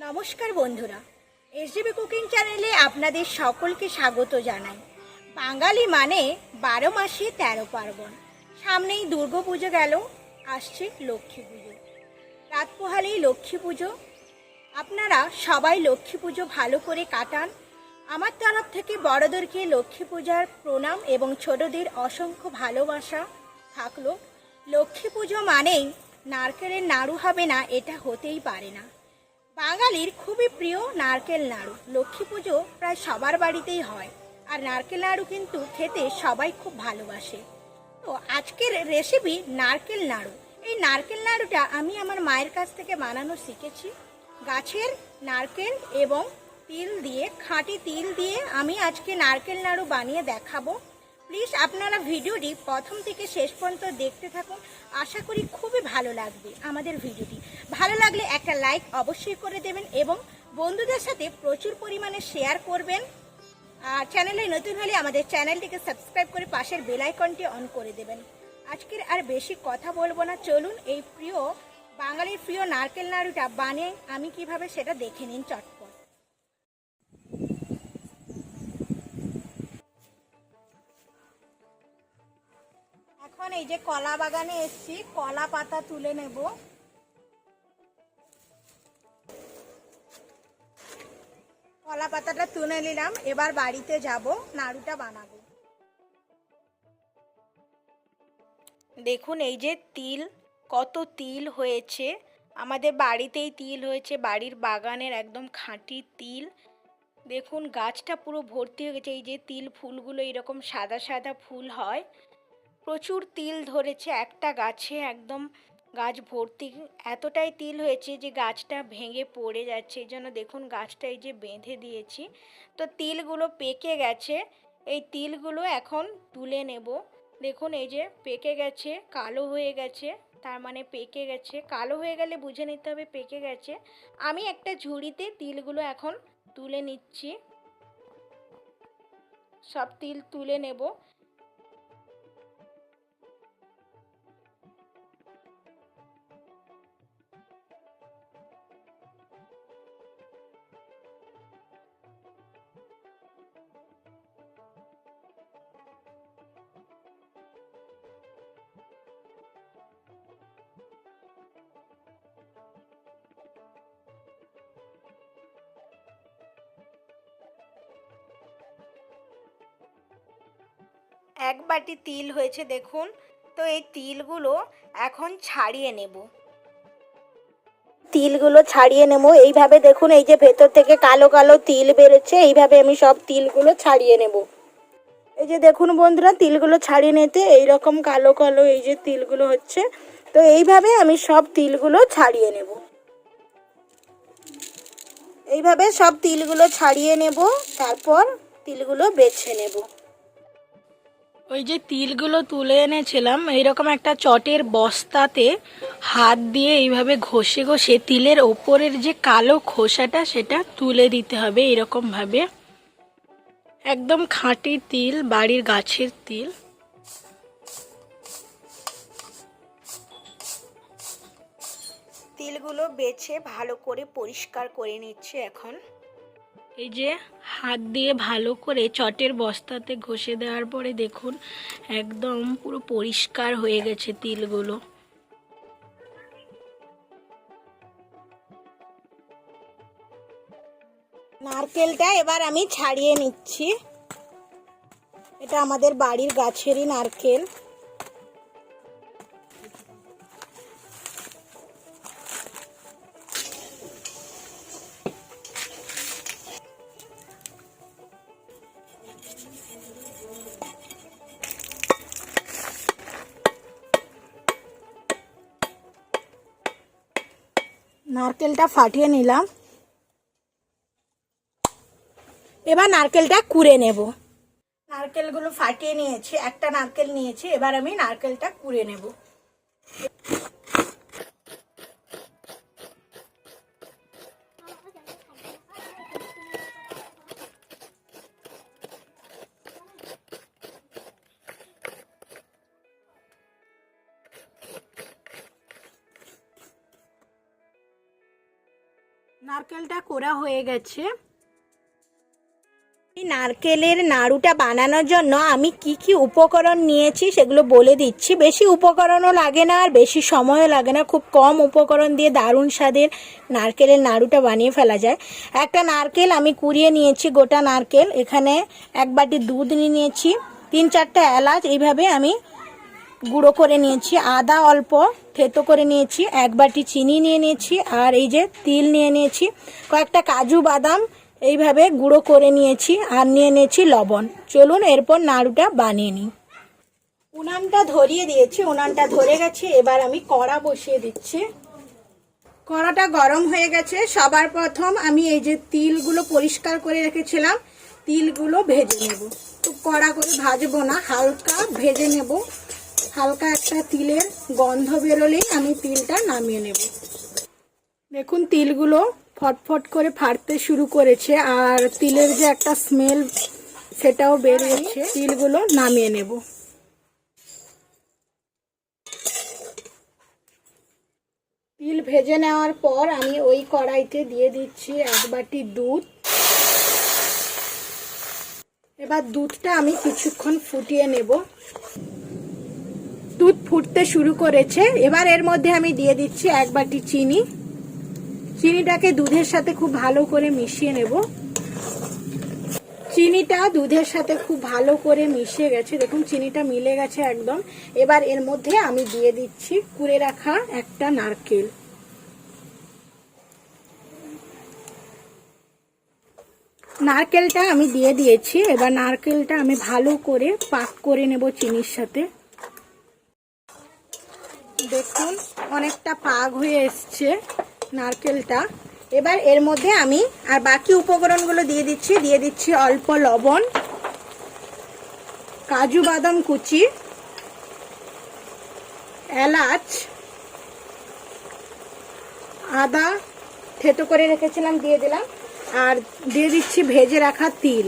নমস্কার বন্ধুরা, SDB cooking চ্যানেলে আপনাদের সকলকে স্বাগত জানাই। বাঙালি মানে 12 মাসে 13 পার্বণ। সামনেই দুর্গাপুজো গেল, আসছে লক্ষ্মী পুজো। রাত পোহালেই লক্ষ্মী পুজো। আপনারা সবাই লক্ষ্মী পুজো ভালো করে কাটান। আমার তরফ থেকে বড়দেরকে লক্ষ্মী পূজার প্রণাম এবং ছোটদের অসংখ্য ভালোবাসা থাকলো। লক্ষ্মী পুজো মানেই নারকেলের নাড়ু হবে না, এটা হতেই পারে না। বাঙালির খুবই প্রিয় নারকেল নাড়ু। লক্ষ্মী পুজো প্রায় সবার বাড়িতেই হয়, আর নারকেল নাড়ু কিন্তু খেতে সবাই খুব ভালোবাসে। তো আজকের রেসিপি নারকেল নাড়ু। এই নারকেল নাড়ুটা আমি আমার মায়ের কাছ থেকে বানানো শিখেছি। গাছের নারকেল এবং তিল দিয়ে, খাঁটি তিল দিয়ে আমি আজকে নারকেল নাড়ু বানিয়ে দেখাবো। প্লিজ আপনারা ভিডিওটি প্রথম থেকে শেষ পর্যন্ত দেখতে থাকুন। আশা করি খুবই ভালো লাগবে আমাদের ভিডিওটি। ভালো লাগলে একটা লাইক অবশ্যই করে দেবেন এবং বন্ধুদের সাথে প্রচুর পরিমাণে শেয়ার করবেন। আর চ্যানেলে নতুন হলে আমাদের চ্যানেলটিকে সাবস্ক্রাইব করে পাশের বেল আইকনটি অন করে দেবেন। আজকের আর বেশি কথা বলবো না, চলুন এই প্রিয় বাঙালির প্রিয় নারকেল নাড়ুটা বানিয়ে আমি কিভাবে সেটা দেখে নিন চটপট। এখন এই যে কলা বাগানে এসেছি, কলা পাতা তুলে নেব। কলা পাতাটা তুলে নিলাম, এবার বাড়িতে যাব, নাড়ুটা বানাবো। দেখুন এই যে তিল, কত তিল হয়েছে। আমাদের বাড়িতেই তিল হয়েছে, বাড়ির বাগানের একদম খাঁটি তিল। দেখুন গাছটা পুরো ভর্তি হয়ে গেছে। এই যে তিল ফুলগুলো এরকম সাদা সাদা ফুল হয়। প্রচুর তিল ধরেছে একটা গাছে, একদম গাছ ভর্তি। এতটাই তিল হয়েছে যে গাছটা ভেঙে পড়ে যাচ্ছে। এই জন্য দেখুন গাছটা এই যে বেঁধে দিয়েছি। তো তিলগুলো পেকে গেছে, এই তিলগুলো এখন তুলে নেব। দেখুন এই যে পেকে গেছে, কালো হয়ে গেছে, তার মানে পেকে গেছে। কালো হয়ে গেলে বুঝে নিতে হবে পেকে গেছে। আমি একটা ঝুড়িতে তিলগুলো এখন তুলে নিচ্ছি। সব তিল তুলে নেব। এক বাটি তিল হয়েছে দেখুন। তো এই তিলগুলো এখন ছাড়িয়ে নেব। তিলগুলো ছাড়িয়ে নেব এইভাবে। দেখুন এই যে ভেতর থেকে কালো কালো তিল বেরোচ্ছে, এইভাবে আমি সব তিলগুলো ছাড়িয়ে নেব। এই যে দেখুন বন্ধুরা, তিলগুলো ছাড়িয়ে নিতে এইরকম কালো কালো এই যে তিলগুলো হচ্ছে। তো এইভাবে আমি সব তিলগুলো ছাড়িয়ে নেব। এইভাবে সব তিলগুলো ছাড়িয়ে নেব, তারপর তিলগুলো বেছে নেব। ওই যে তিলগুলো তুলে এনেছিলাম, এইরকম একটা চটের বস্তাতে হাত দিয়ে এইভাবে ঘষে ঘষে তিলের ওপরের যে কালো খোসাটা সেটা তুলে দিতে হবে। এরকম ভাবে একদম খাঁটি তিল, বাড়ির গাছের তিল। তিলগুলো বেছে ভালো করে পরিষ্কার করে নিচ্ছে এখন। এই যে হাত দিয়ে ভালো করে চটের বস্তাতে ঘষে দেওয়ার পরে দেখুন একদম পুরো পরিষ্কার হয়ে গেছে তিলগুলো। নারকেলটা এবার আমি ছাড়িয়ে নিচ্ছি। এটা আমাদের বাড়ির গাছেরই নারকেল। নারকেলটা ফাটিয়ে নিলাম, এবার নারকেলটা কুড়ে নেব। নারকেলগুলো ফাটিয়ে নিয়েছি, একটা নারকেল নিয়েছি, এবার আমি নারকেলটা কুড়ে নেব। নারকেলটা কোরা হয়ে গেছে। এই নারকেলের নাড়ুটা বানানোর জন্য আমি কি কি উপকরণ নিয়েছি সেগুলো বলে দিচ্ছি। বেশি উপকরণও লাগে না আর বেশি সময়ও লাগে না, খুব কম উপকরণ দিয়ে দারুণ স্বাদের নারকেলের নাড়ুটা বানিয়ে ফেলা যায়। একটা নারকেল আমি কুড়িয়ে নিয়েছি, গোটা নারকেল। এখানে 1 বাটি দুধ নিয়েছি, 3-4টা এলাচ এইভাবে আমি গুঁড়ো করে নিয়েছি, আদা অল্প থেতো করে নিয়েছি, 1 বাটি চিনি নিয়ে নিয়েছি, আর এই যে তিল নিয়ে নিয়েছি, কয়েকটা কাজু বাদাম এইভাবে গুঁড়ো করে নিয়েছি, আর নিয়ে নিয়েছি লবণ। চলুন এরপর নাড়ুটা বানিয়ে নিই। উনানটা ধরিয়ে দিয়েছি, উনানটা ধরে গেছে। এবার আমি কড়া বসিয়ে দিচ্ছি। কড়াটা গরম হয়ে গেছে। সবার প্রথম আমি এই যে তিলগুলো পরিষ্কার করে রেখেছিলাম, তিলগুলো ভেজে নেব। খুব কড়া করে ভাজবো না, হালকা ভেজে নেব। হালকা একটা তিলের গন্ধ বেরোলেই আমি তিলটা নামিয়ে নেব। দেখুন তিলগুলো ফটফট করে ফাটতে শুরু করেছে, আর তিলের যে একটা স্মেল সেটাও বেরিয়েছে। তিলগুলো নামিয়ে নেব। তিল ভেজে নেওয়ার পর আমি ওই কড়াইতে দিয়ে দিচ্ছি 1 বাটি দুধ। এবার দুধটা আমি কিছুক্ষণ ফুটিয়ে নেব। দুধ ফুটতে শুরু করেছে। এবার এর মধ্যে আমি দিয়ে দিচ্ছি 1 বাটি চিনি। চিনিটাকে দুধের সাথে খুব ভালো করে মিশিয়ে নেব। চিনিটা দুধের সাথে খুব ভালো করে মিশে গেছে, দেখুন চিনিটা মিলে গেছে একদম। এবার এর মধ্যে আমি দিয়ে দিচ্ছি কুড়ে রাখা একটা নারকেল। নারকেলটা আমি দিয়ে দিয়েছি। এবার নারকেলটা আমি ভালো করে পাক করে নেব চিনির সাথে। দেখুন অনেকটা পাক হয়ে এসছে নারকেলটা। এবার এর মধ্যে আমি আর বাকি উপকরণগুলো দিয়ে দিচ্ছি অল্প লবণ, কাজু বাদাম কুচি, এলাচ, আদা থেতো করে রেখেছিলাম দিয়ে দিলাম, আর দিয়ে দিচ্ছি ভেজে রাখা তিল।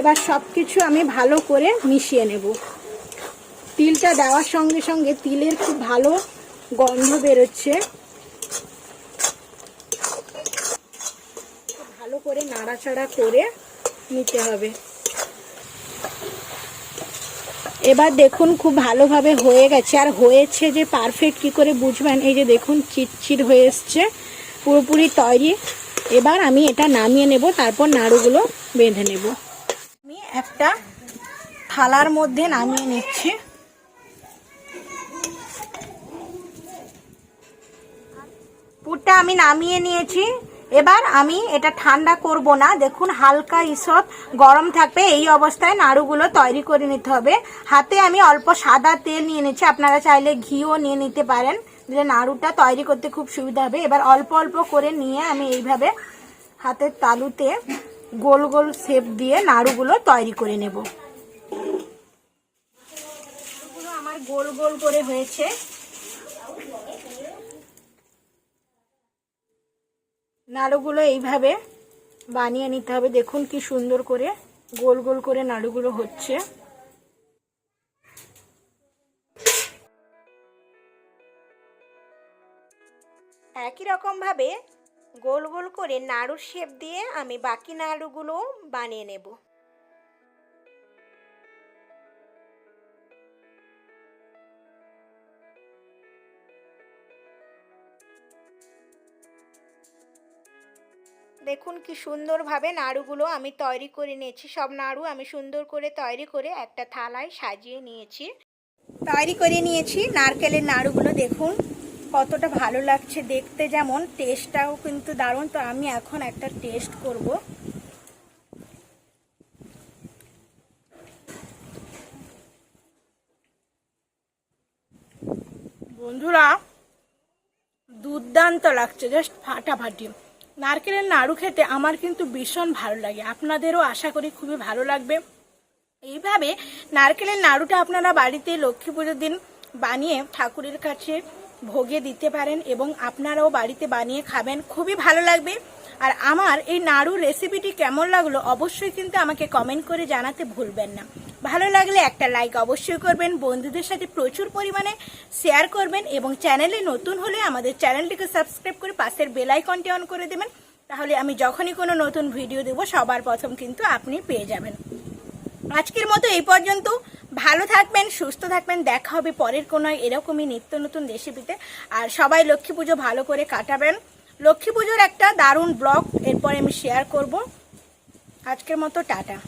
এবার সব কিছু আমি ভালো করে মিশিয়ে নেব। তিলটা দেওয়ার সঙ্গে সঙ্গে তিলের খুব ভালো গন্ধ বেরোচ্ছে। ভালো করে নাড়াচাড়া করে নিতে হবে। এবার দেখুন খুব ভালোভাবে হয়ে গেছে। আর হয়েছে যে পারফেক্ট কি করে বুঝবেন, এই যে দেখুন চিটচিট হয়ে এসছে, পুরোপুরি তৈরি। এবার আমি এটা নামিয়ে নেব, তারপর নাড়ুগুলো বেঁধে নেব। আমি একটা থালার মধ্যে নামিয়ে নিচ্ছি। পুরটা আমি নামিয়ে নিয়েছি। এবার আমি এটা ঠান্ডা করব না, দেখুন হালকা ঈষৎ গরম থাকবে। এই অবস্থায় নাড়ুগুলো তৈরি করে নিতে হবে। হাতে আমি অল্প সাদা তেল নিয়ে নিচ্ছি, আপনারা চাইলে ঘিও নিয়ে নিতে পারেন, দিলে নাড়ুটা তৈরি করতে খুব সুবিধা হবে। এবার অল্প অল্প করে নিয়ে আমি এইভাবে হাতের তালুতে গোল গোল শেপ দিয়ে নাড়ুগুলো তৈরি করে নেব। আমার গোল গোল করে হয়েছে। নাড়ুগুলো এইভাবে বানিয়ে নিতে হবে। দেখুন কি সুন্দর করে গোল গোল করে নাড়ুগুলো হচ্ছে। একই রকম ভাবে গোল গোল করে নাড়ুর শেপ দিয়ে আমি বাকি নাড়ুগুলো বানিয়ে নেব। দেখুন কি সুন্দরভাবে নাড়ুগুলো আমি তৈরি করে নিয়েছি। সব নাড়ু আমি সুন্দর করে তৈরি করে একটা থালায় সাজিয়ে নিয়েছি। তৈরি করে নিয়েছি নারকেলের নাড়ুগুলো। দেখুন কতটা ভালো লাগছে দেখতে, যেমন টেস্টটাও কিন্তু দারুণ। তো আমি এখন একটা টেস্ট করব। বন্ধুরা দুর্দান্ত লাগছে, জাস্ট ফাটাফাটি। নারকেলের নাড়ু খেতে আমার কিন্তু ভীষণ ভালো লাগে, আপনাদেরও আশা করি খুবই ভালো লাগবে। এইভাবে নারকেলের নাড়ুটা আপনারা বাড়িতে লক্ষ্মী পুজোর দিন বানিয়ে ঠাকুরের কাছে ভোগে দিতে পারেন এবং আপনারাও বাড়িতে বানিয়ে খাবেন, খুবই ভালো লাগবে। আর আমার এই নাড়ুর রেসিপিটি কেমন লাগলো অবশ্যই কিন্তু আমাকে কমেন্ট করে জানাতে ভুলবেন না। ভালো লাগলে একটা লাইক অবশ্যই করবেন, বন্ধুদের সাথে প্রচুর পরিমাণে শেয়ার করবেন এবং চ্যানেলে নতুন হলে আমাদের চ্যানেলটিকে সাবস্ক্রাইব করে পাশের বেল আইকনটি অন করে দেবেন। তাহলে আমি যখনই কোনো নতুন ভিডিও দেবো সবার প্রথম কিন্তু আপনি পেয়ে যাবেন। আজকের মতো এই পর্যন্ত। ভালো থাকবেন, সুস্থ থাকবেন। দেখা হবে পরের কোনো এরকমই নিত্য নতুন রেসিপিতে। আর সবাই লক্ষ্মী পুজো ভালো করে কাটাবেন। লক্ষ্মী পুজোর একটা দারুণ ব্লগ এরপরে আমি শেয়ার করব। আজকের মতো টাটা।